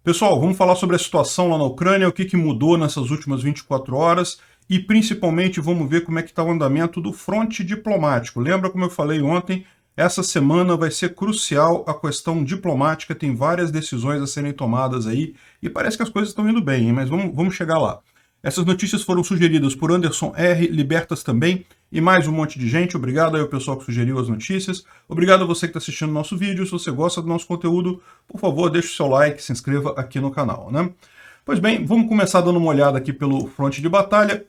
Pessoal, vamos falar sobre a situação lá na Ucrânia, o que mudou nessas últimas 24 horas e principalmente vamos ver como é que está o andamento do fronte diplomático. Lembra como eu falei ontem, essa semana vai ser crucial a questão diplomática, tem várias decisões a serem tomadas aí e parece que as coisas estão indo bem, hein? Mas vamos chegar lá. Essas notícias foram sugeridas por Anderson R., Libertas também, e mais um monte de gente. Obrigado aí ao pessoal que sugeriu as notícias. Obrigado a você que está assistindo o nosso vídeo. Se você gosta do nosso conteúdo, por favor, deixe o seu like, se inscreva aqui no canal, né? Pois bem, vamos começar dando uma olhada aqui pelo fronte de batalha.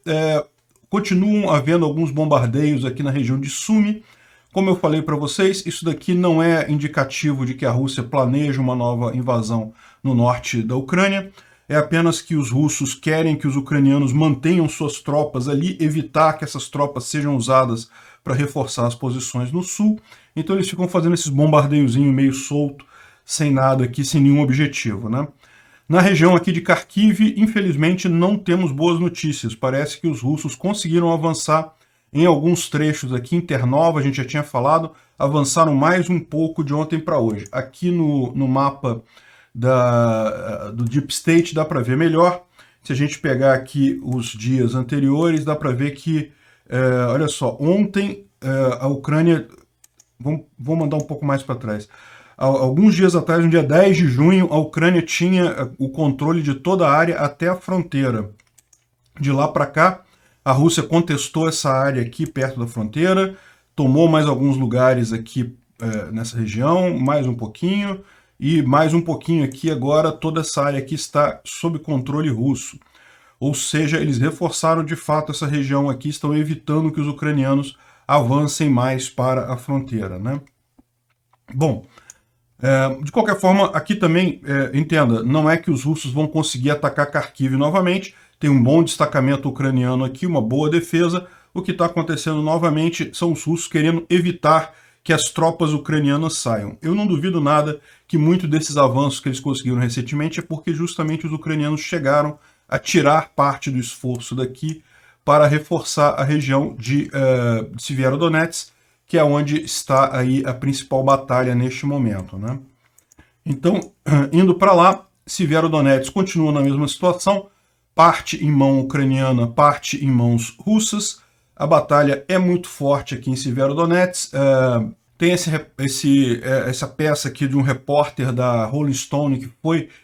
Continuam havendo alguns bombardeios aqui na região de Sumy. Como eu falei para vocês, isso daqui não é indicativo de que a Rússia planeja uma nova invasão no norte da Ucrânia. É apenas que os russos querem que os ucranianos mantenham suas tropas ali, evitar que essas tropas sejam usadas para reforçar as posições no sul. Então eles ficam fazendo esses bombardeiozinhos meio solto, sem nada aqui, sem nenhum objetivo, né? Na região aqui de Kharkiv, infelizmente não temos boas notícias. Parece que os russos conseguiram avançar em alguns trechos aqui em Ternov, a gente já tinha falado, avançaram mais um pouco de ontem para hoje. Aqui no mapa do Deep State dá para ver melhor. Se a gente pegar aqui os dias anteriores, dá para ver que, olha só, ontem a Ucrânia, vou mandar um pouco mais para trás, alguns dias atrás, no dia 10 de junho, a Ucrânia tinha o controle de toda a área até a fronteira. De lá para cá, a Rússia contestou essa área aqui perto da fronteira, tomou mais alguns lugares aqui nessa região, mais um pouquinho, e mais um pouquinho aqui agora, toda essa área aqui está sob controle russo. Ou seja, eles reforçaram de fato essa região aqui, estão evitando que os ucranianos avancem mais para a fronteira, né? Bom, de qualquer forma, aqui também, entenda, não é que os russos vão conseguir atacar Kharkiv novamente, tem um bom destacamento ucraniano aqui, uma boa defesa. O que está acontecendo novamente são os russos querendo evitar que as tropas ucranianas saiam. Eu não duvido nada que muito desses avanços que eles conseguiram recentemente é porque justamente os ucranianos chegaram a tirar parte do esforço daqui para reforçar a região de Severodonetsk, que é onde está aí a principal batalha neste momento, né? Então, indo para lá, Severodonetsk continua na mesma situação, parte em mão ucraniana, parte em mãos russas. A batalha é muito forte aqui em Severodonetsk. Tem essa peça aqui de um repórter da Rolling Stone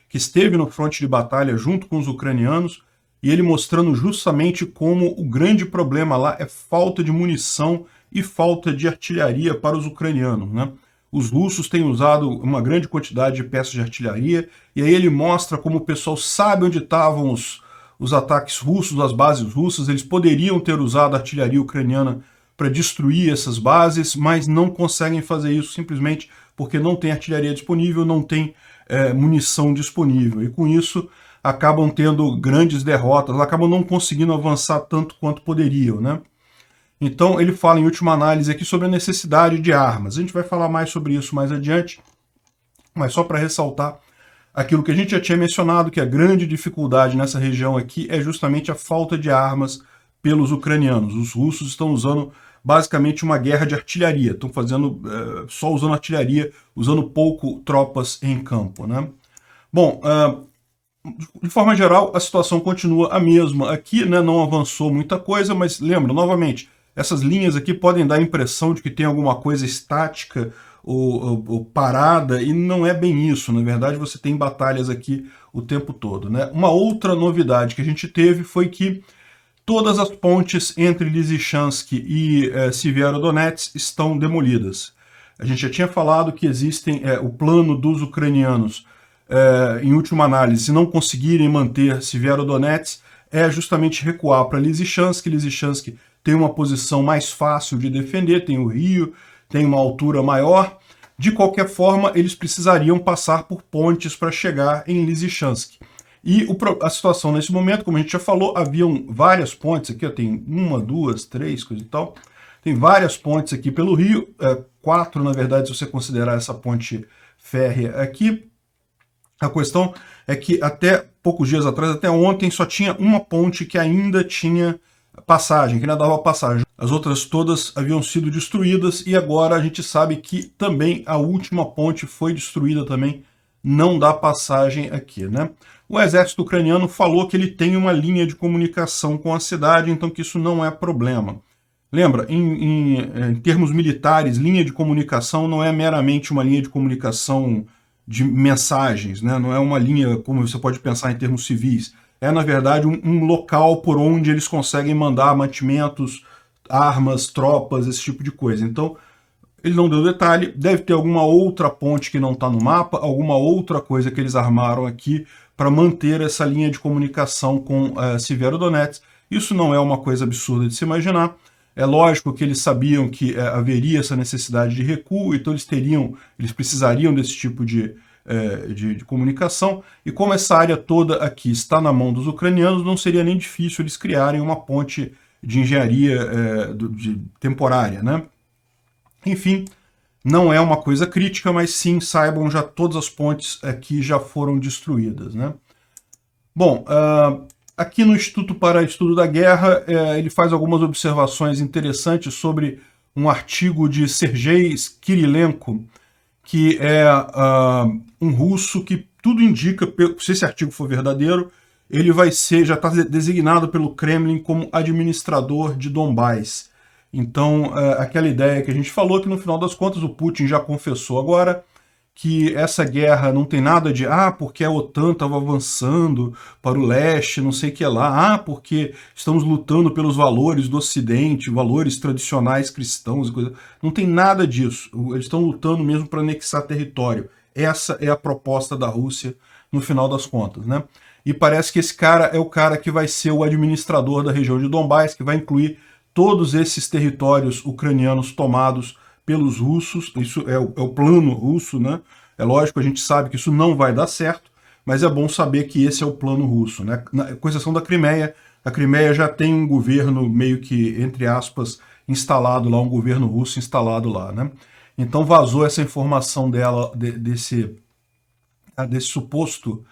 que esteve no fronte de batalha junto com os ucranianos, e ele mostrando justamente como o grande problema lá é falta de munição e falta de artilharia para os ucranianos, né? Os russos têm usado uma grande quantidade de peças de artilharia, e aí ele mostra como o pessoal sabe onde estavam os ataques russos, as bases russas. Eles poderiam ter usado a artilharia ucraniana para destruir essas bases, mas não conseguem fazer isso simplesmente porque não tem artilharia disponível, não tem munição disponível. E com isso acabam tendo grandes derrotas, acabam não conseguindo avançar tanto quanto poderiam, né? Então ele fala em última análise aqui sobre a necessidade de armas. A gente vai falar mais sobre isso mais adiante, mas só para ressaltar aquilo que a gente já tinha mencionado, que a grande dificuldade nessa região aqui é justamente a falta de armas pelos ucranianos. Os russos estão usando basicamente uma guerra de artilharia, estão fazendo só usando artilharia, usando pouco tropas em campo, né? Bom, de forma geral, a situação continua a mesma aqui, né? Não avançou muita coisa, mas lembra, novamente, essas linhas aqui podem dar a impressão de que tem alguma coisa estática ou parada, e não é bem isso. Na verdade, você tem batalhas aqui o tempo todo, né? Uma outra novidade que a gente teve foi que todas as pontes entre Lysychansk e Severodonetsk estão demolidas. A gente já tinha falado que existem o plano dos ucranianos, em última análise, se não conseguirem manter Severodonetsk, é justamente recuar para Lysychansk. Lysychansk tem uma posição mais fácil de defender, tem o rio, tem uma altura maior. De qualquer forma, eles precisariam passar por pontes para chegar em Lysychansk. E a situação nesse momento, como a gente já falou, haviam várias pontes aqui, ó, tem 1, 2, 3, coisa e tal. Tem várias pontes aqui pelo rio, 4 na verdade, se você considerar essa ponte férrea aqui. A questão é que até poucos dias atrás, até ontem, só tinha uma ponte que ainda tinha passagem, que ainda dava passagem. As outras todas haviam sido destruídas, e agora a gente sabe que também a última ponte foi destruída também não dá passagem aqui, né? O exército ucraniano falou que ele tem uma linha de comunicação com a cidade, então que isso não é problema. Lembra, em termos militares, linha de comunicação não é meramente uma linha de comunicação de mensagens, né? Não é uma linha como você pode pensar em termos civis. É, na verdade, um local por onde eles conseguem mandar mantimentos, armas, tropas, esse tipo de coisa. Então, ele não deu detalhe, deve ter alguma outra ponte que não está no mapa, alguma outra coisa que eles armaram aqui para manter essa linha de comunicação com Severodonetsk. Isso não é uma coisa absurda de se imaginar. É lógico que eles sabiam que haveria essa necessidade de recuo, então eles precisariam desse tipo de comunicação, e como essa área toda aqui está na mão dos ucranianos, não seria nem difícil eles criarem uma ponte de engenharia temporária, né? Enfim, não é uma coisa crítica, mas sim, saibam, já todas as pontes aqui já foram destruídas, né? Bom, aqui no Instituto para Estudo da Guerra, ele faz algumas observações interessantes sobre um artigo de Sergei Kirilenko, que é um russo que tudo indica, se esse artigo for verdadeiro, ele vai ser, já está designado pelo Kremlin como administrador de Donbás. Então, aquela ideia que a gente falou, que no final das contas o Putin já confessou agora, que essa guerra não tem nada de, porque a OTAN estava avançando para o leste, não sei o que lá, porque estamos lutando pelos valores do Ocidente, valores tradicionais cristãos e coisa. Não tem nada disso. Eles estão lutando mesmo para anexar território. Essa é a proposta da Rússia no final das contas, né? E parece que esse cara é o cara que vai ser o administrador da região de Donbás, que vai incluir todos esses territórios ucranianos tomados pelos russos. Isso é o plano russo, né? É lógico, a gente sabe que isso não vai dar certo, mas é bom saber que esse é o plano russo, né? Com exceção da Crimeia, a Crimeia já tem um governo meio que, entre aspas, instalado lá, um governo russo instalado lá, né? Então vazou essa informação dela, desse suposto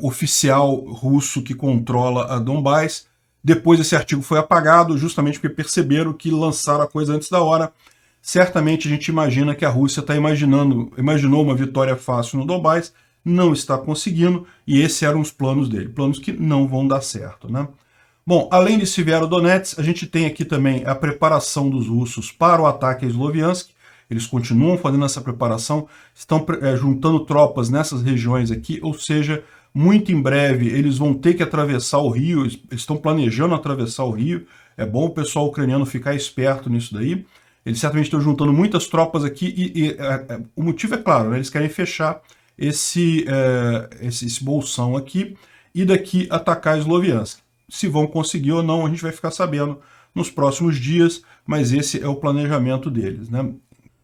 oficial russo que controla a Donbás. Depois esse artigo foi apagado, justamente porque perceberam que lançaram a coisa antes da hora. Certamente a gente imagina que a Rússia imaginou uma vitória fácil no Donbás, não está conseguindo, e esses eram os planos dele, planos que não vão dar certo, né? Bom, além de Severodonetsk, a gente tem aqui também a preparação dos russos para o ataque a Sloviansk. Eles continuam fazendo essa preparação, estão juntando tropas nessas regiões aqui, ou seja, muito em breve eles vão ter que atravessar o rio, eles estão planejando atravessar o rio. É bom o pessoal ucraniano ficar esperto nisso daí. Eles certamente estão juntando muitas tropas aqui e o motivo é claro, né? Eles querem fechar esse bolsão aqui e daqui atacar Sloviansk. Se vão conseguir ou não, a gente vai ficar sabendo nos próximos dias, mas esse é o planejamento deles, né?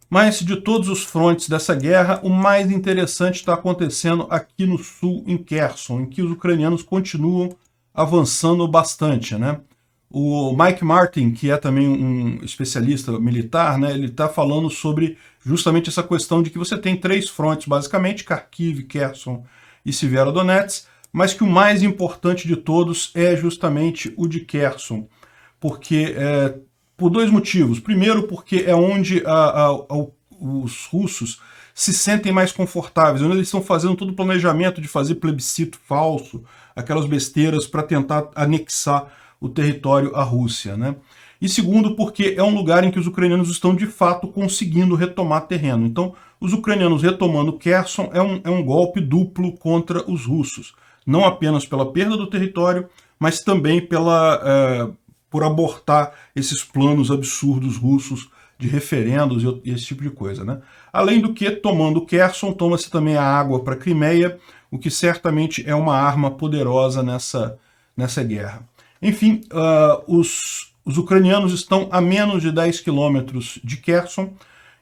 Mas de todos os frontes dessa guerra, o mais interessante está acontecendo aqui no sul, em Kherson, em que os ucranianos continuam avançando bastante, né? O Mike Martin, que é também um especialista militar, né, ele está falando sobre justamente essa questão de que você tem 3 frontes, basicamente, Kharkiv, Kherson e Severodonetsk, mas que o mais importante de todos é justamente o de Kherson, porque por 2 motivos. Primeiro, porque é onde os russos se sentem mais confortáveis, onde eles estão fazendo todo o planejamento de fazer plebiscito falso, aquelas besteiras para tentar anexar o território à Rússia, né? E segundo, porque é um lugar em que os ucranianos estão de fato conseguindo retomar terreno. Então, os ucranianos retomando Kherson é um golpe duplo contra os russos. Não apenas pela perda do território, mas também por abortar esses planos absurdos russos de referendos e esse tipo de coisa, né? Além do que, tomando Kherson, toma-se também a água para a Crimeia, o que certamente é uma arma poderosa nessa guerra. Enfim, os ucranianos estão a menos de 10 quilômetros de Kherson,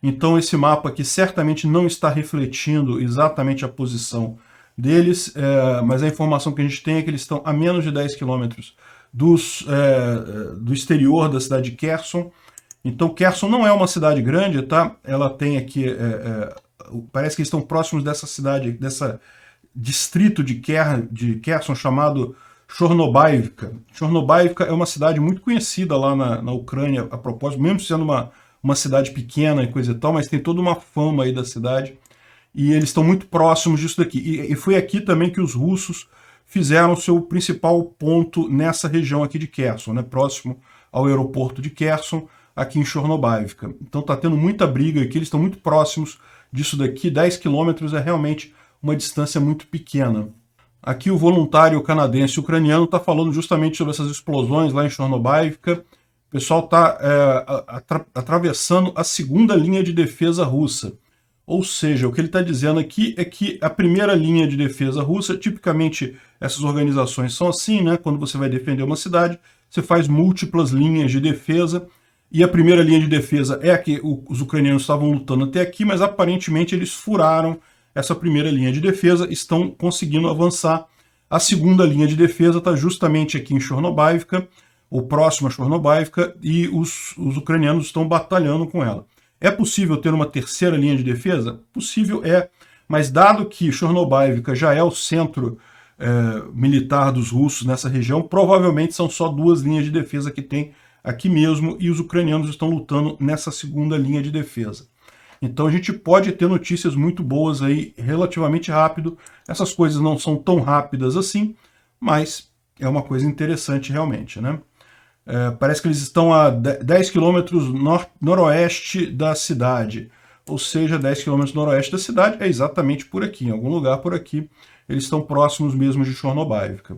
então esse mapa aqui certamente não está refletindo exatamente a posição deles, mas a informação que a gente tem é que eles estão a menos de 10 quilômetros do exterior da cidade de Kherson. Então Kherson não é uma cidade grande, tá? Ela tem aqui, parece que eles estão próximos dessa cidade, desse distrito de Kherson chamado Chornobaivka. Chornobaivka é uma cidade muito conhecida lá na Ucrânia, a propósito, mesmo sendo uma cidade pequena e coisa e tal, mas tem toda uma fama aí da cidade. e eles estão muito próximos disso daqui. E foi aqui também que os russos fizeram seu principal ponto nessa região aqui de Kherson, né, próximo ao aeroporto de Kherson, aqui em Chornobaivka. Então está tendo muita briga aqui, eles estão muito próximos disso daqui, 10 quilômetros é realmente uma distância muito pequena. Aqui o voluntário canadense ucraniano está falando justamente sobre essas explosões lá em Chornobaivka. O pessoal está atravessando a segunda linha de defesa russa. Ou seja, o que ele está dizendo aqui é que a primeira linha de defesa russa, tipicamente essas organizações são assim, né? Quando você vai defender uma cidade, você faz múltiplas linhas de defesa, e a primeira linha de defesa é a que os ucranianos estavam lutando até aqui, mas aparentemente eles furaram essa primeira linha de defesa, estão conseguindo avançar. A segunda linha de defesa está justamente aqui em Chornobaivka, ou próximo a Chornobaivka, e os ucranianos estão batalhando com ela. É possível ter uma terceira linha de defesa? Possível é, mas dado que Chornobaivka já é o centro militar dos russos nessa região, provavelmente são só duas linhas de defesa que tem aqui mesmo, e os ucranianos estão lutando nessa segunda linha de defesa. Então a gente pode ter notícias muito boas aí relativamente rápido. Essas coisas não são tão rápidas assim, mas é uma coisa interessante realmente, né? Parece que eles estão a 10 quilômetros noroeste da cidade, ou seja, 10 quilômetros noroeste da cidade é exatamente por aqui, em algum lugar por aqui, eles estão próximos mesmo de Chornobaivka.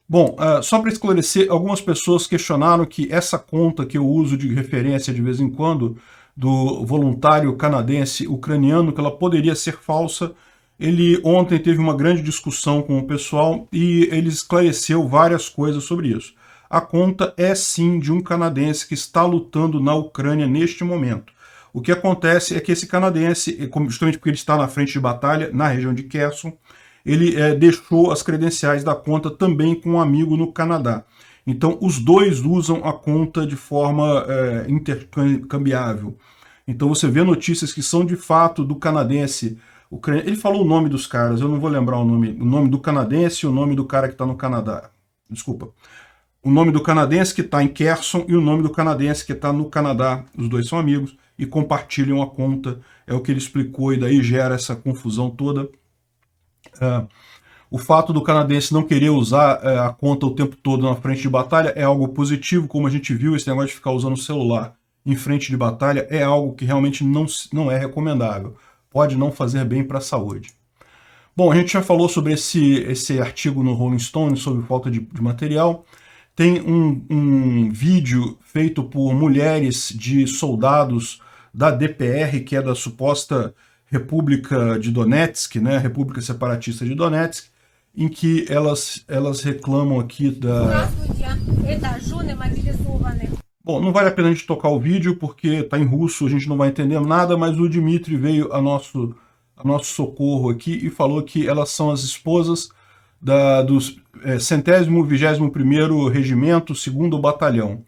Bom, só para esclarecer, algumas pessoas questionaram que essa conta que eu uso de referência de vez em quando, do voluntário canadense ucraniano, que ela poderia ser falsa. Ele ontem teve uma grande discussão com o pessoal e ele esclareceu várias coisas sobre isso. A conta é sim de um canadense que está lutando na Ucrânia neste momento. O que acontece é que esse canadense, justamente porque ele está na frente de batalha, na região de Kherson, ele deixou as credenciais da conta também com um amigo no Canadá. Então, os dois usam a conta de forma intercambiável. Então, você vê notícias que são de fato do canadense. Ele falou o nome dos caras, eu não vou lembrar o nome do canadense e o nome do cara que está no Canadá. Desculpa. O nome do canadense que está em Kherson e o nome do canadense que está no Canadá. Os dois são amigos e compartilham a conta. É o que ele explicou e daí gera essa confusão toda. O fato do canadense não querer usar a conta o tempo todo na frente de batalha é algo positivo, como a gente viu, esse negócio de ficar usando o celular em frente de batalha é algo que realmente não é recomendável. Pode não fazer bem para a saúde. Bom, a gente já falou sobre esse artigo no Rolling Stone sobre falta de material. Tem um vídeo feito por mulheres de soldados da DPR, que é da suposta República de Donetsk, né, República Separatista de Donetsk, em que elas reclamam aqui da... Bom, não vale a pena a gente tocar o vídeo, porque está em russo, a gente não vai entender nada, mas o Dmitry veio a nosso socorro aqui e falou que elas são as esposas do 121º Regimento, 2º Batalhão.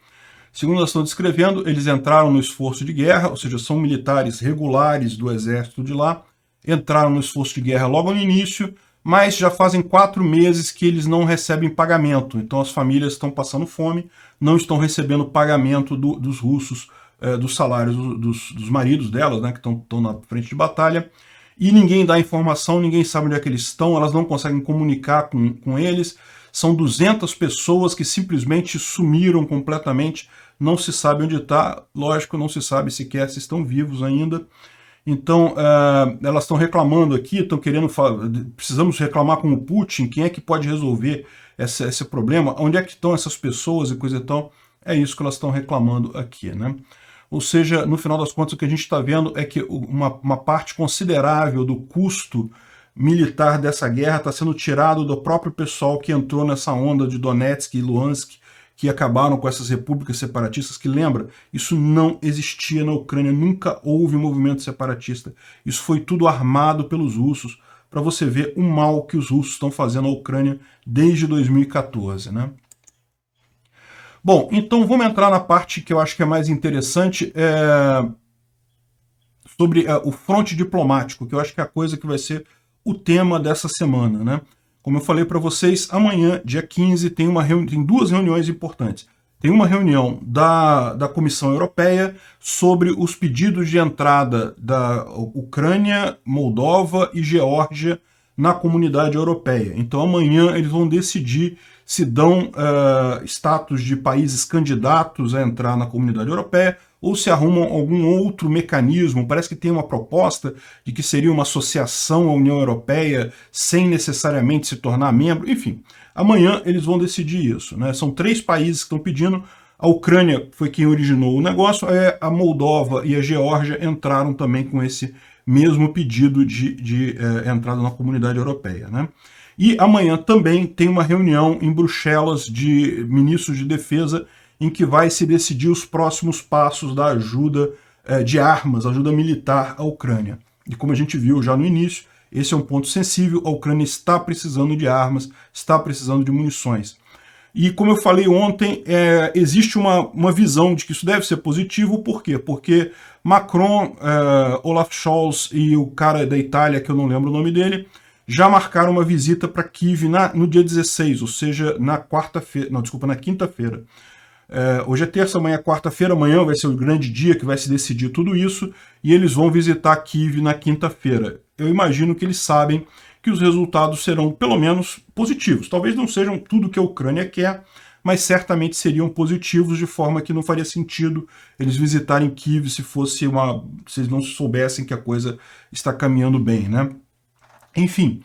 Segundo elas estão descrevendo, eles entraram no esforço de guerra, ou seja, são militares regulares do exército de lá, entraram no esforço de guerra logo no início, mas já fazem 4 meses que eles não recebem pagamento. Então as famílias estão passando fome, não estão recebendo pagamento dos russos, dos salários dos maridos delas, né, que estão na frente de batalha. E ninguém dá informação, ninguém sabe onde é que eles estão, elas não conseguem comunicar com eles. São 200 pessoas que simplesmente sumiram completamente, não se sabe onde está, lógico, não se sabe sequer se estão vivos ainda. Então, elas estão reclamando aqui, estão querendo precisamos reclamar com o Putin, quem é que pode resolver esse problema, onde é que estão essas pessoas e coisa e tal. É isso que elas estão reclamando aqui, né? Ou seja, no final das contas, o que a gente está vendo é que uma parte considerável do custo militar dessa guerra está sendo tirado do próprio pessoal que entrou nessa onda de Donetsk e Luhansk, que acabaram com essas repúblicas separatistas, que lembra, isso não existia na Ucrânia, nunca houve movimento separatista. Isso foi tudo armado pelos russos, para você ver o mal que os russos estão fazendo à Ucrânia desde 2014, né? Bom, então vamos entrar na parte que eu acho que é mais interessante, sobre o fronte diplomático, que eu acho que é a coisa que vai ser o tema dessa semana, né? Como eu falei para vocês, amanhã, dia 15, tem 2 reuniões importantes. tem uma reunião da Comissão Europeia sobre os pedidos de entrada da Ucrânia, Moldova e Geórgia na comunidade europeia. Então amanhã eles vão decidir se dão status de países candidatos a entrar na comunidade europeia ou se arrumam algum outro mecanismo. Parece que tem uma proposta de que seria uma associação à União Europeia sem necessariamente se tornar membro. Enfim, amanhã eles vão decidir isso, né? São 3 países que estão pedindo. A Ucrânia foi quem originou o negócio, a Moldova e a Geórgia entraram também com esse mesmo pedido de entrada na comunidade europeia, né? E amanhã também tem uma reunião em Bruxelas de ministros de defesa em que vai se decidir os próximos passos da ajuda de armas, ajuda militar à Ucrânia. E como a gente viu já no início, esse é um ponto sensível, a Ucrânia está precisando de armas, está precisando de munições. E como eu falei ontem, existe uma visão de que isso deve ser positivo, por quê? Porque Macron, Olaf Scholz e o cara da Itália, que eu não lembro o nome dele, já marcaram uma visita para Kiev no dia 16, ou seja, na quarta-feira, não, desculpa, na quinta-feira. Hoje é terça, amanhã é quarta-feira, amanhã vai ser o grande dia que vai se decidir tudo isso, e eles vão visitar Kiev na quinta-feira. Eu imagino que eles sabem que os resultados serão pelo menos positivos. Talvez não sejam tudo que a Ucrânia quer, mas certamente seriam positivos, de forma que não faria sentido eles visitarem Kiev se eles não soubessem que a coisa está caminhando bem, né? Enfim,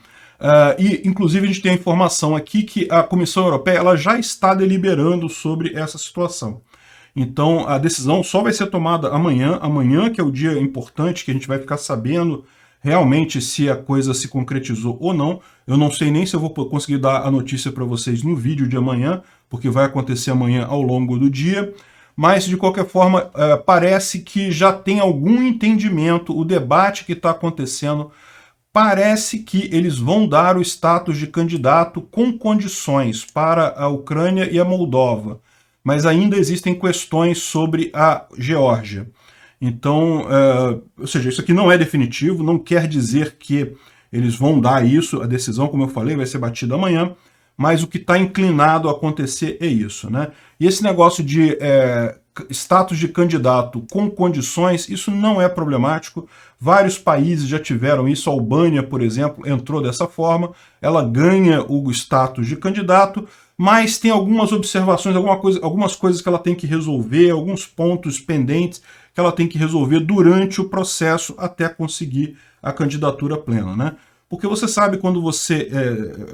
e inclusive a gente tem a informação aqui que a Comissão Europeia ela já está deliberando sobre essa situação. Então a decisão só vai ser tomada amanhã que é o dia importante, que a gente vai ficar sabendo realmente se a coisa se concretizou ou não. Eu não sei nem se eu vou conseguir dar a notícia para vocês no vídeo de amanhã, porque vai acontecer amanhã ao longo do dia. Mas, de qualquer forma, parece que já tem algum entendimento, o debate que está acontecendo, parece que eles vão dar o status de candidato com condições para a Ucrânia e a Moldova, mas ainda existem questões sobre a Geórgia. Então, ou seja, isso aqui não é definitivo, não quer dizer que eles vão dar isso, a decisão, como eu falei, vai ser batida amanhã, mas o que está inclinado a acontecer é isso, né? E esse negócio de status de candidato com condições, isso não é problemático. Vários países já tiveram isso, a Albânia, por exemplo, entrou dessa forma, ela ganha o status de candidato, mas tem algumas observações, algumas coisas que ela tem que resolver, alguns pontos pendentes que ela tem que resolver durante o processo até conseguir a candidatura plena, né? Porque você sabe quando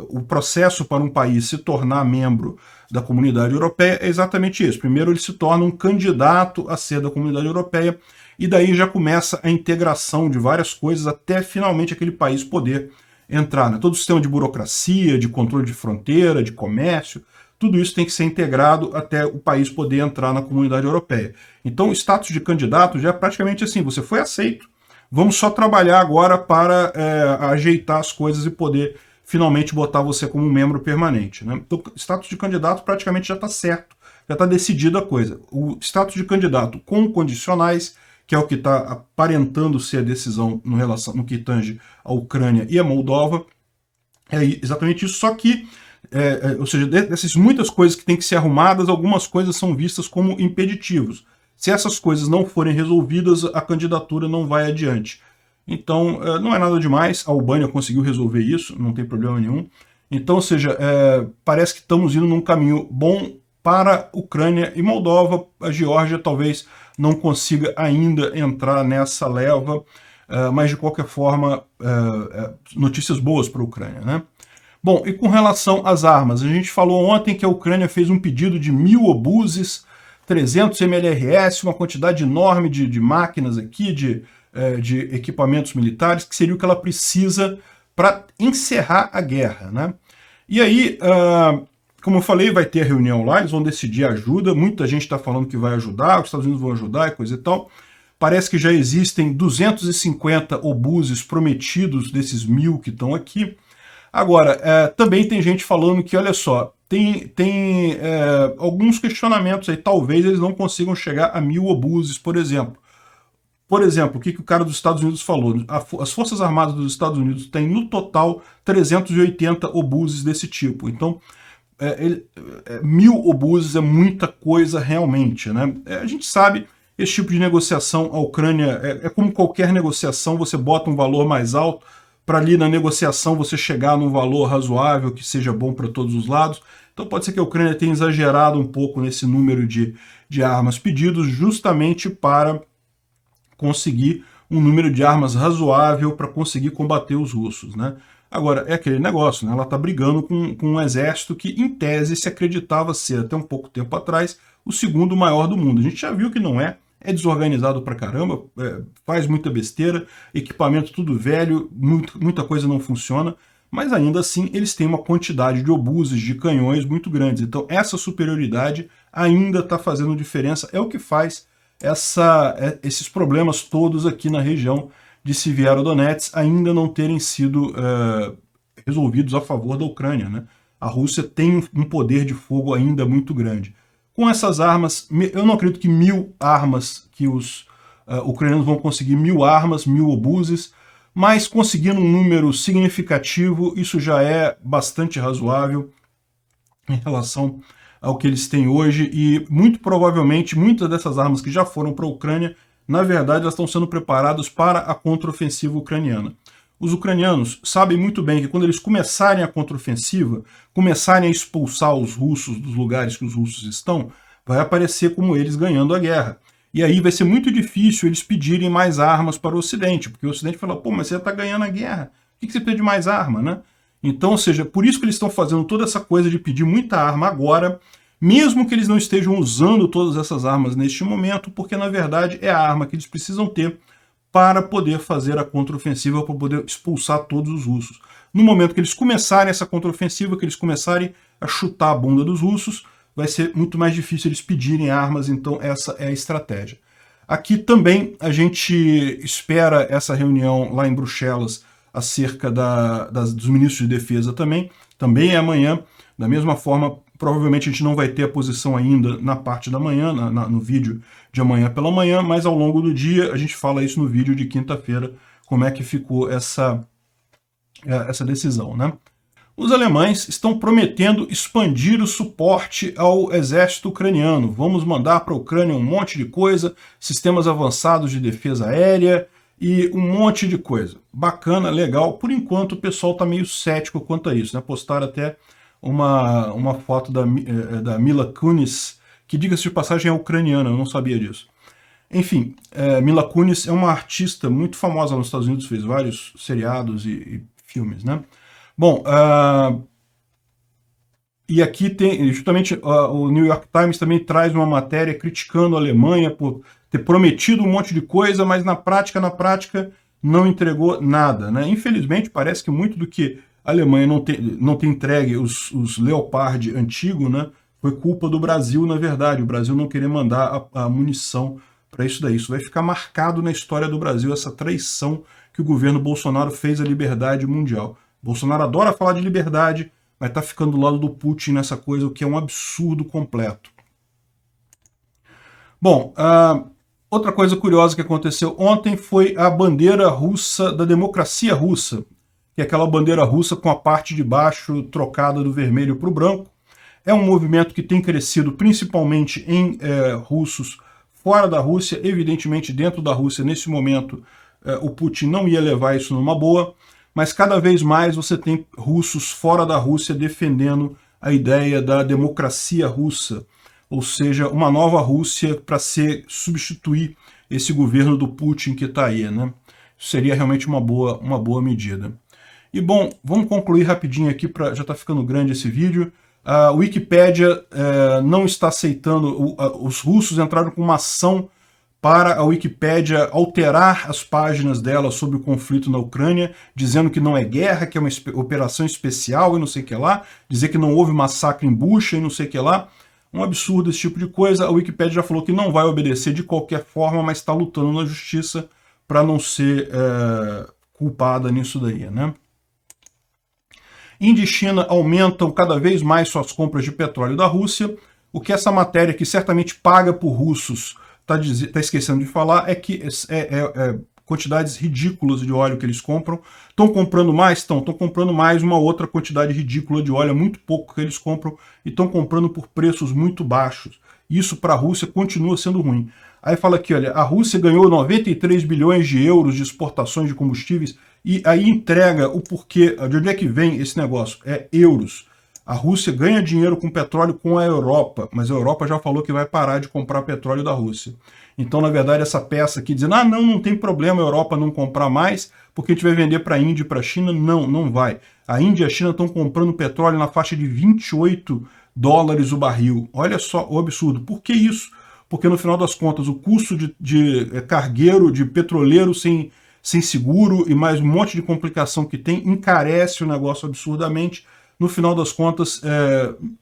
o processo para um país se tornar membro da Comunidade Europeia é exatamente isso. Primeiro ele se torna um candidato a ser da Comunidade Europeia e daí já começa a integração de várias coisas até finalmente aquele país poder entrar, né? Todo o sistema de burocracia, de controle de fronteira, de comércio, tudo isso tem que ser integrado até o país poder entrar na Comunidade Europeia. Então o status de candidato já é praticamente assim, você foi aceito, vamos só trabalhar agora para ajeitar as coisas e poder finalmente botar você como um membro permanente, né? Então, o status de candidato praticamente já está certo, já está decidida a coisa. O status de candidato com condicionais, que é o que está aparentando ser a decisão no que tange a Ucrânia e a Moldova, é exatamente isso, só que, ou seja, dessas muitas coisas que têm que ser arrumadas, algumas coisas são vistas como impeditivos. Se essas coisas não forem resolvidas, a candidatura não vai adiante. Então, não é nada demais, a Albânia conseguiu resolver isso, não tem problema nenhum. Então, ou seja, parece que estamos indo num caminho bom para Ucrânia e Moldova. A Geórgia talvez não consiga ainda entrar nessa leva, mas de qualquer forma, notícias boas para a Ucrânia, né? Bom, e com relação às armas, a gente falou ontem que a Ucrânia fez um pedido de 1000 obuses, 300 MLRS, uma quantidade enorme de máquinas aqui, de equipamentos militares, que seria o que ela precisa para encerrar a guerra, né? E aí, como eu falei, vai ter a reunião lá, eles vão decidir a ajuda, muita gente está falando que vai ajudar, os Estados Unidos vão ajudar e coisa e tal. Parece que já existem 250 obuses prometidos desses 1000 que estão aqui. Agora, também tem gente falando que, olha só, tem alguns questionamentos aí, talvez eles não consigam chegar a 1000 obuses, por exemplo. Por exemplo, o que o cara dos Estados Unidos falou? As Forças Armadas dos Estados Unidos têm, no total, 380 obuses desse tipo. Então, 1000 obuses é muita coisa realmente, né? A gente sabe, esse tipo de negociação, a Ucrânia, é como qualquer negociação, você bota um valor mais alto, para ali na negociação você chegar num valor razoável, que seja bom para todos os lados. Então pode ser que a Ucrânia tenha exagerado um pouco nesse número de armas pedidos, justamente para conseguir um número de armas razoável para conseguir combater os russos, né? Agora, é aquele negócio, né? Ela está brigando com um exército que, em tese, se acreditava ser, até um pouco tempo atrás, o segundo maior do mundo. A gente já viu que não é desorganizado pra caramba, faz muita besteira, equipamento tudo velho, muita coisa não funciona, mas ainda assim eles têm uma quantidade de obuses, de canhões muito grandes. Então essa superioridade ainda está fazendo diferença, é o que faz esses problemas todos aqui na região de Sievierodonetsk ainda não terem sido resolvidos a favor da Ucrânia, né? A Rússia tem um poder de fogo ainda muito grande. Com essas armas, eu não acredito que 1000 armas, que os ucranianos vão conseguir 1000 armas, 1000 obuses, mas conseguindo um número significativo, isso já é bastante razoável em relação ao que eles têm hoje, e muito provavelmente muitas dessas armas que já foram para a Ucrânia, na verdade elas estão sendo preparadas para a contraofensiva ucraniana. Os ucranianos sabem muito bem que quando eles começarem a contraofensiva, começarem a expulsar os russos dos lugares que os russos estão, vai aparecer como eles ganhando a guerra. E aí vai ser muito difícil eles pedirem mais armas para o Ocidente, porque o Ocidente fala, pô, mas você já está ganhando a guerra, por que você precisa de mais arma, né? Então, ou seja, por isso que eles estão fazendo toda essa coisa de pedir muita arma agora, mesmo que eles não estejam usando todas essas armas neste momento, porque na verdade é a arma que eles precisam ter para poder fazer a contraofensiva, para poder expulsar todos os russos. No momento que eles começarem essa contraofensiva, que eles começarem a chutar a bunda dos russos, vai ser muito mais difícil eles pedirem armas, então essa é a estratégia. Aqui também a gente espera essa reunião lá em Bruxelas acerca dos ministros de defesa também é amanhã. Da mesma forma, provavelmente a gente não vai ter a posição ainda na parte da manhã, no vídeo de amanhã pela manhã, mas ao longo do dia a gente fala isso no vídeo de quinta-feira, como é que ficou essa decisão, né? Os alemães estão prometendo expandir o suporte ao exército ucraniano. Vamos mandar para a Ucrânia um monte de coisa, sistemas avançados de defesa aérea e um monte de coisa. Bacana, legal. Por enquanto o pessoal está meio cético quanto a isso, né? Postaram até uma foto da Mila Kunis, que, diga-se de passagem, é ucraniana, eu não sabia disso. Enfim, Mila Kunis é uma artista muito famosa nos Estados Unidos, fez vários seriados e filmes, né? Bom, e aqui tem, justamente, o New York Times também traz uma matéria criticando a Alemanha por ter prometido um monte de coisa, mas na prática não entregou nada, né? Infelizmente, parece que muito do que a Alemanha não tem entregue os Leopard antigos, né, foi culpa do Brasil, na verdade. O Brasil não querer mandar a munição para isso daí. Isso vai ficar marcado na história do Brasil, essa traição que o governo Bolsonaro fez à liberdade mundial. Bolsonaro adora falar de liberdade, mas está ficando do lado do Putin nessa coisa, o que é um absurdo completo. Bom, outra coisa curiosa que aconteceu ontem foi a bandeira russa, da democracia russa, que é aquela bandeira russa com a parte de baixo trocada do vermelho para o branco. É um movimento que tem crescido principalmente em russos fora da Rússia. Evidentemente, dentro da Rússia, nesse momento, o Putin não ia levar isso numa boa, mas cada vez mais você tem russos fora da Rússia defendendo a ideia da democracia russa, ou seja, uma nova Rússia para substituir esse governo do Putin que está aí, né? Seria realmente uma boa medida. E bom, vamos concluir rapidinho aqui, já está ficando grande esse vídeo. A Wikipédia não está aceitando, os russos entraram com uma ação para a Wikipédia alterar as páginas dela sobre o conflito na Ucrânia, dizendo que não é guerra, que é uma operação especial e não sei o que lá, dizer que não houve massacre em Bucha e não sei o que lá. Um absurdo esse tipo de coisa. A Wikipédia já falou que não vai obedecer de qualquer forma, mas está lutando na justiça para não ser culpada nisso daí, né? Índia e China aumentam cada vez mais suas compras de petróleo da Rússia. O que essa matéria, que certamente paga por russos, está esquecendo de falar, é que quantidades ridículas de óleo que eles compram. Estão comprando mais? Estão comprando mais uma outra quantidade ridícula de óleo, é muito pouco que eles compram, e estão comprando por preços muito baixos. Isso para a Rússia continua sendo ruim. Aí fala aqui, olha, a Rússia ganhou 93 bilhões de euros de exportações de combustíveis, e aí entrega o porquê, de onde é que vem esse negócio? É euros. A Rússia ganha dinheiro com petróleo com a Europa, mas a Europa já falou que vai parar de comprar petróleo da Rússia. Então, na verdade, essa peça aqui dizendo, não tem problema a Europa não comprar mais, porque a gente vai vender para a Índia e para a China, não vai. A Índia e a China estão comprando petróleo na faixa de 28 dólares o barril. Olha só o absurdo. Por que isso? Porque, no final das contas, o custo de cargueiro, de petroleiro sem seguro e mais um monte de complicação que tem, encarece o negócio absurdamente. No final das contas,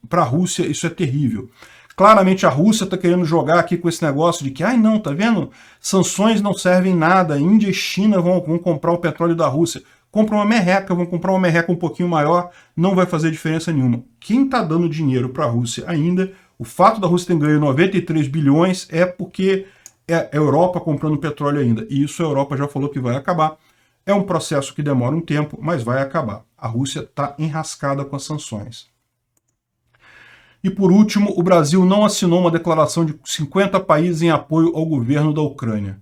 para a Rússia isso é terrível. Claramente a Rússia está querendo jogar aqui com esse negócio de que, não, tá vendo? Sanções não servem nada, Índia e China vão comprar o petróleo da Rússia. Compram uma merreca, vão comprar uma merreca um pouquinho maior, não vai fazer diferença nenhuma. Quem está dando dinheiro para a Rússia ainda, o fato da Rússia ter ganho 93 bilhões é porque é a Europa comprando petróleo ainda. E isso a Europa já falou que vai acabar. É um processo que demora um tempo, mas vai acabar. A Rússia está enrascada com as sanções. E por último, o Brasil não assinou uma declaração de 50 países em apoio ao governo da Ucrânia.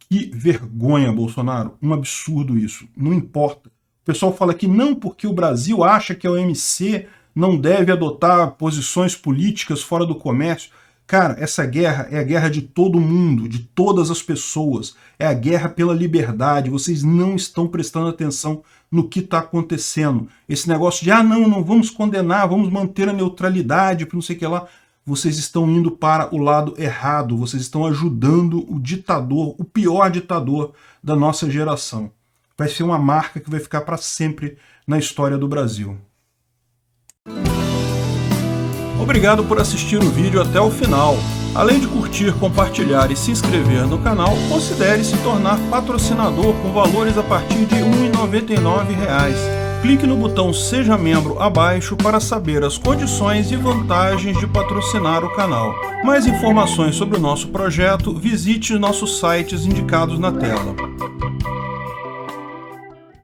Que vergonha, Bolsonaro. Um absurdo isso. Não importa. O pessoal fala que não, porque o Brasil acha que a OMC não deve adotar posições políticas fora do comércio. Cara, essa guerra é a guerra de todo mundo, de todas as pessoas. É a guerra pela liberdade. Vocês não estão prestando atenção no que está acontecendo. Esse negócio de, não vamos condenar, vamos manter a neutralidade, não sei o que lá. Vocês estão indo para o lado errado. Vocês estão ajudando o ditador, o pior ditador da nossa geração. Vai ser uma marca que vai ficar para sempre na história do Brasil. Obrigado por assistir o vídeo até o final. Além de curtir, compartilhar e se inscrever no canal, considere se tornar patrocinador com valores a partir de R$ 1,99. Clique no botão Seja Membro abaixo para saber as condições e vantagens de patrocinar o canal. Mais informações sobre o nosso projeto, visite nossos sites indicados na tela.